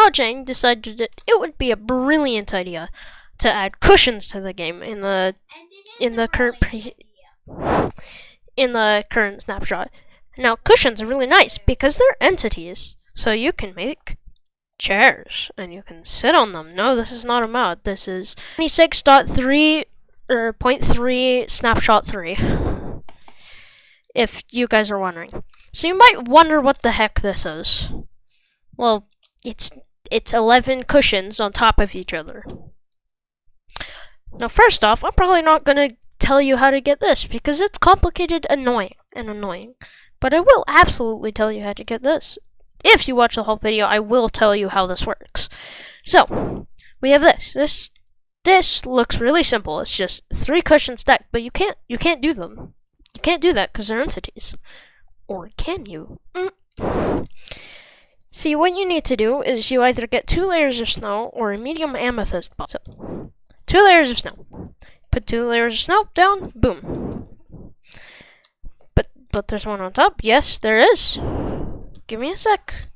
Mojang decided that it would be a brilliant idea to add cushions to the game in the current snapshot. Now, cushions are really nice because they're entities, so you can make chairs and you can sit on them. No, this is not a mod. This is 26.3 or 0.3 snapshot 3. If you guys are wondering. So you might wonder what the heck this is. Well, it's 11 cushions on top of each other. Now, first off, I'm probably not going to tell you how to get this because it's complicated and annoying. But I will absolutely tell you how to get this. If you watch the whole video, I will tell you how this works. So, we have this. This looks really simple. It's just 3 cushions stacked, but you can't do them. You can't do that because they're entities. Or can you? See, what you need to do is you either get 2 layers of snow or a medium amethyst box. So, 2 layers of snow. Put 2 layers of snow down, boom. But there's one on top. Yes, there is. Give me a sec.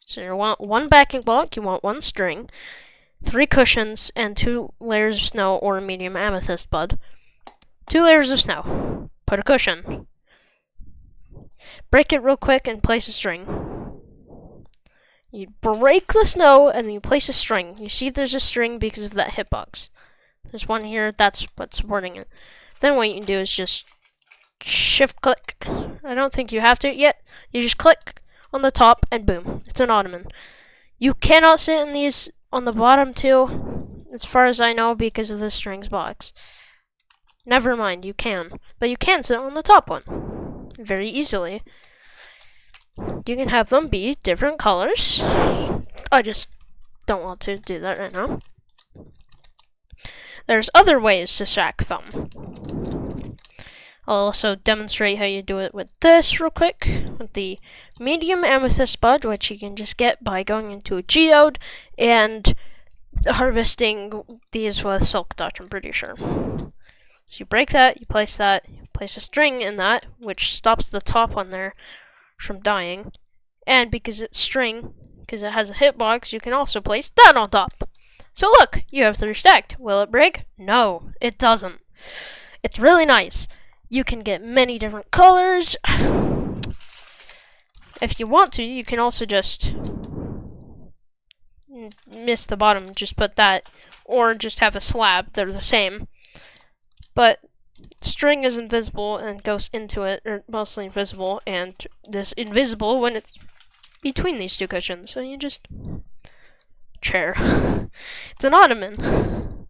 So you want 1 backing block, you want 1 string, 3 cushions, and 2 layers of snow or a medium amethyst bud. 2 layers of snow. Put a cushion. Break it real quick and place a string. You break the snow and then you place a string. You see there's a string because of that hitbox. There's one here, that's what's supporting it. Then what you can do is just shift click. I don't think you have to yet. You just click on the top and boom, it's an ottoman. You cannot sit in these on the bottom too, as far as I know, because of the strings box. Never mind, you can. But you can sit on the top one. Very easily. You can have them be different colors. I just don't want to do that right now. There's other ways to stack them. I'll also demonstrate how you do it with this real quick. With the medium amethyst bud, which you can just get by going into a geode and harvesting these with silk touch, I'm pretty sure. So you break that, you place a string in that, which stops the top one there from dying. And because it's string, because it has a hitbox, you can also place that on top. So look, you have 3 stacked. Will it break? No, it doesn't. It's really nice. You can get many different colors. If you want to, you can also just miss the bottom, just put that, or just have a slab. They're the same. But string is invisible and goes into it, or mostly invisible, and this invisible when it's between these 2 cushions. So you just chair. It's an ottoman.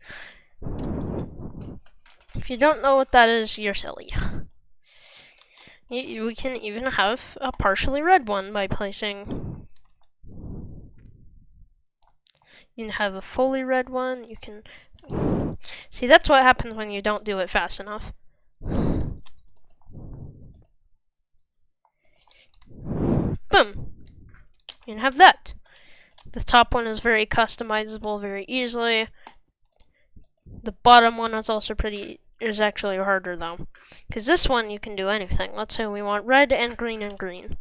If you don't know what that is, you're silly. We can even have a partially red one by placing. You can have a fully red one. You can. See, that's what happens when you don't do it fast enough. Boom. You can have that. The top one is very customizable very easily. The bottom one is also is actually harder though. Because this one you can do anything. Let's say we want red and green and green.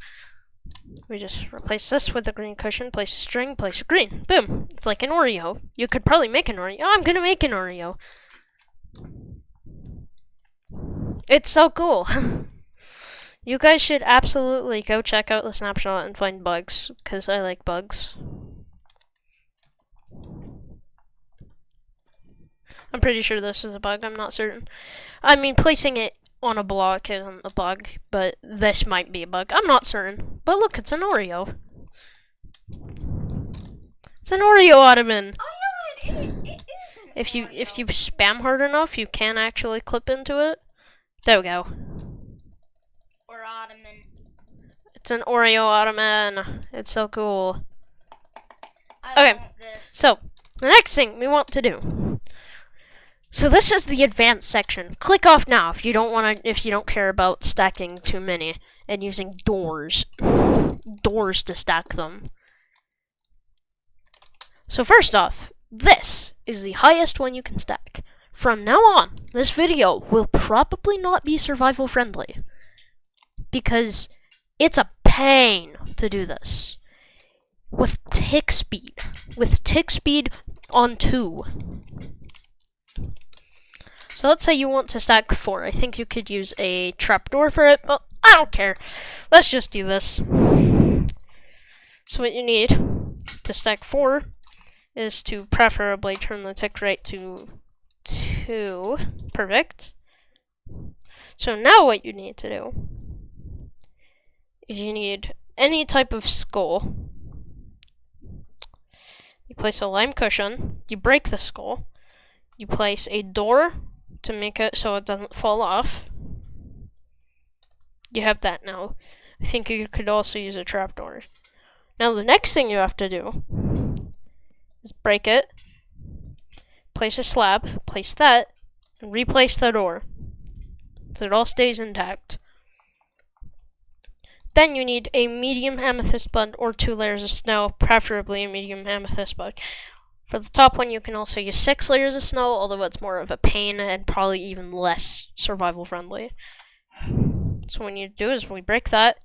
We just replace this with a green cushion, place a string, place a green. Boom. It's like an Oreo. You could probably make an Oreo. I'm gonna make an Oreo. It's so cool. You guys should absolutely go check out the snapshot and find bugs, because I like bugs. I'm pretty sure this is a bug, I'm not certain. I mean, placing it on a block isn't a bug, but this might be a bug. I'm not certain. But look, it's an Oreo. It's an Oreo ottoman. Oh yeah, it is an Oreo. If you spam hard enough, you can actually clip into it. There we go. Or ottoman. It's an Oreo ottoman. It's so cool. I Okay, want this. so the next thing we want to do. So this is the advanced section. Click off now if you don't care about stacking too many and using doors to stack them. So first off, this is the highest one you can stack. From now on, this video will probably not be survival friendly because it's a pain to do this with tick speed. with tick speed on 2. So let's say you want to stack 4. I think you could use a trapdoor for it, but I don't care. Let's just do this. So what you need to stack 4 is to preferably turn the tick rate to 2. Perfect. So now what you need to do is you need any type of skull. You place a lime cushion, you break the skull, you place a door to make it so it doesn't fall off. You have that now. I think you could also use a trapdoor. Now the next thing you have to do is break it, place a slab, place that, and replace the door so it all stays intact. Then you need a medium amethyst bud or 2 layers of snow, preferably a medium amethyst bud. For the top one, you can also use 6 layers of snow, although it's more of a pain and probably even less survival friendly. So what you do is we break that,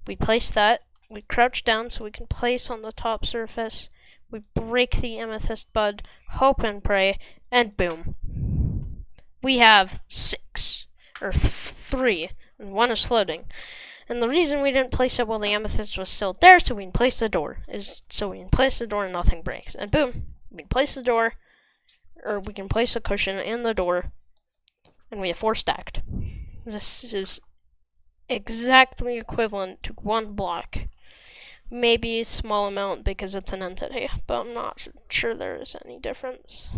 we place that, we crouch down so we can place on the top surface, we break the amethyst bud, hope and pray, and boom. We have 6, or 3, and 1 is floating. And the reason we didn't place it while the amethyst was still there, so we can place the door, is so we can place the door and nothing breaks. And boom, we can place the door, or we can place a cushion and the door, and we have 4 stacked. This is exactly equivalent to 1 block. Maybe a small amount because it's an entity, but I'm not sure there is any difference.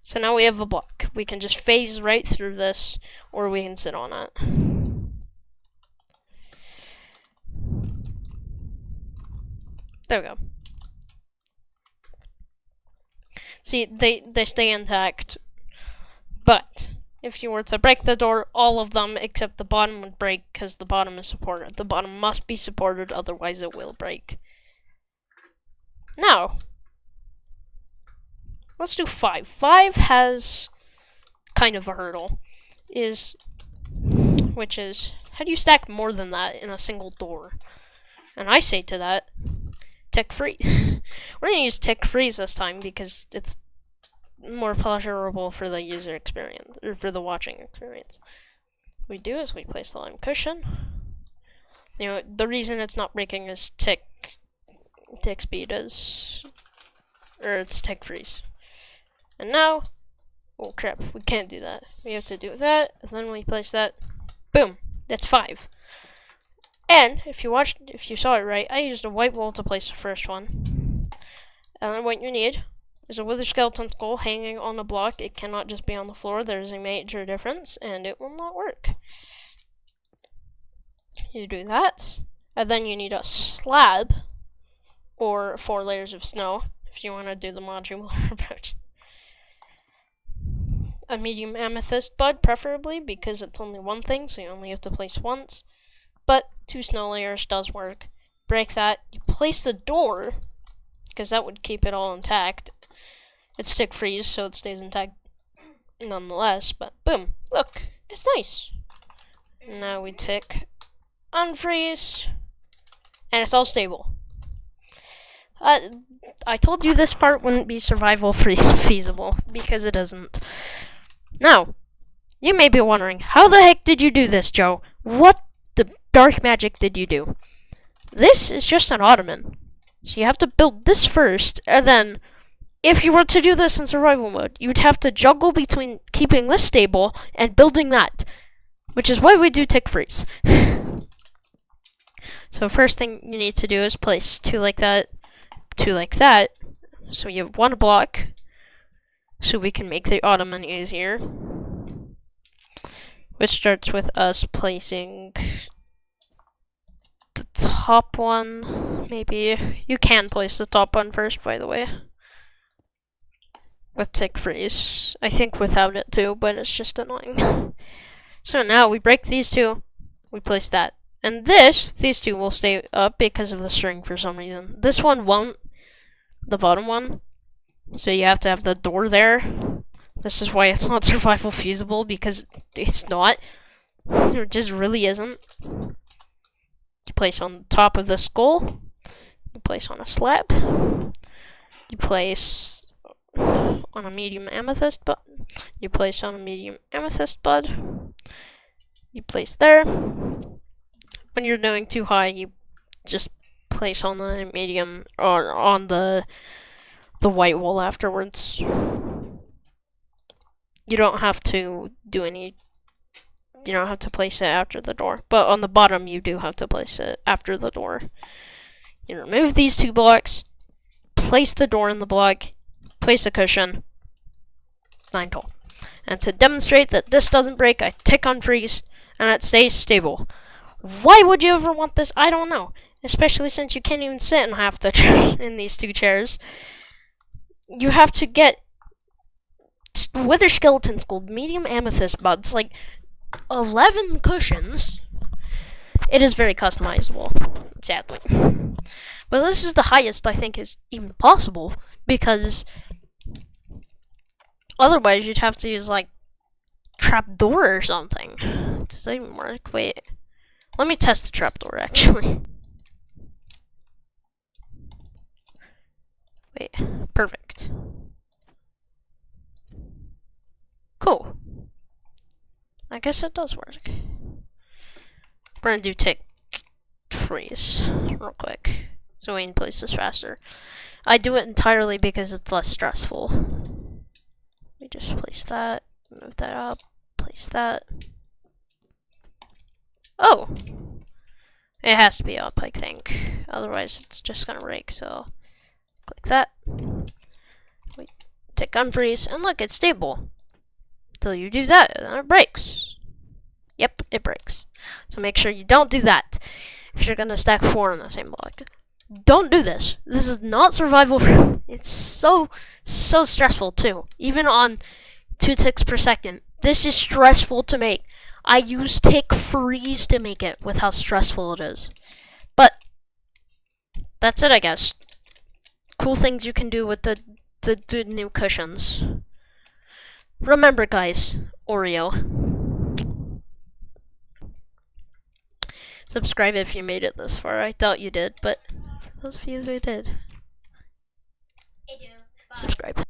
So now we have a block. We can just phase right through this, or we can sit on it. There we go. See, they stay intact, but if you were to break the door, all of them except the bottom would break because the bottom is supported. The bottom must be supported, otherwise it will break. Now, let's do 5. 5 has kind of a hurdle, which is, how do you stack more than that in a single door? And I say to that, tick freeze. We're going to use tick freeze this time because it's more pleasurable for the user experience, or for the watching experience. What we do is we place the lime cushion. You know, the reason it's not breaking is tick speed is, or it's tick freeze. And now, oh crap, we can't do that. We have to do that, and then we place that. Boom, that's 5. And if you saw it right, I used a white wall to place the first one. And then what you need is a wither skeleton skull hanging on a block. It cannot just be on the floor. There's a major difference, and it will not work. You do that, and then you need a slab or 4 layers of snow if you want to do the modular approach. A medium amethyst bud, preferably, because it's only 1 thing, so you only have to place once. But 2 snow layers does work. Break that. You place the door, because that would keep it all intact. It's tick freeze, so it stays intact nonetheless. But boom, look, it's nice. Now we tick unfreeze, and it's all stable. I told you this part wouldn't be survival feasible, because it isn't. Now, you may be wondering, how the heck did you do this, Joe? What the dark magic did you do? This is just an ottoman. So you have to build this first, and then, if you were to do this in survival mode, you would have to juggle between keeping this stable and building that, which is why we do tick freeze. So first thing you need to do is place 2 like that, 2 like that, so you have 1 block, so we can make the ottoman easier. Which starts with us placing the top one, maybe. You can place the top one first, by the way. With tick freeze. I think without it too, but it's just annoying. So now we break these 2, we place that. And these 2 will stay up because of the string for some reason. This one won't, the bottom one. So you have to have the door there. This is why it's not survival feasible, because it's not. It just really isn't. You place on the top of the skull. You place on a slab. You place on a medium amethyst bud. You place on a medium amethyst bud. You place there. When you're doing too high, you just place on the medium or on the white wool afterwards. You don't have to do any. You don't have to place it after the door, but on the bottom you do have to place it after the door. You remove these 2 blocks, place the door in the block, place a cushion, 9 tall. And to demonstrate that this doesn't break, I tick on freeze, and it stays stable. Why would you ever want this? I don't know. Especially since you can't even sit in half the in these 2 chairs. You have to get Wither Skeleton Gold medium amethyst buds, like 11 cushions. It is very customizable, sadly. But this is the highest I think is even possible, because otherwise you'd have to use like trapdoor or something. Does that even work? Wait. Let me test the trapdoor actually. Wait. Perfect. Cool. I guess it does work. We're gonna do tick freeze real quick so we can place this faster. I do it entirely because it's less stressful. We just place that, move that up, place that. Oh! It has to be up, I think. Otherwise it's just gonna break, so click that. Wait, tick unfreeze, and look, it's stable. Until you do that, and then it breaks. Yep, it breaks. So make sure you don't do that if you're gonna stack 4 on the same block. Don't do this. This is not survival. It's so stressful too. Even on 2 ticks per second, this is stressful to make. I use tick freeze to make it with how stressful it is. But that's it, I guess. Cool things you can do with the new cushions. Remember, guys, Oreo. Subscribe if you made it this far. I doubt you did, but for those of you who did, I do. Bye. subscribe.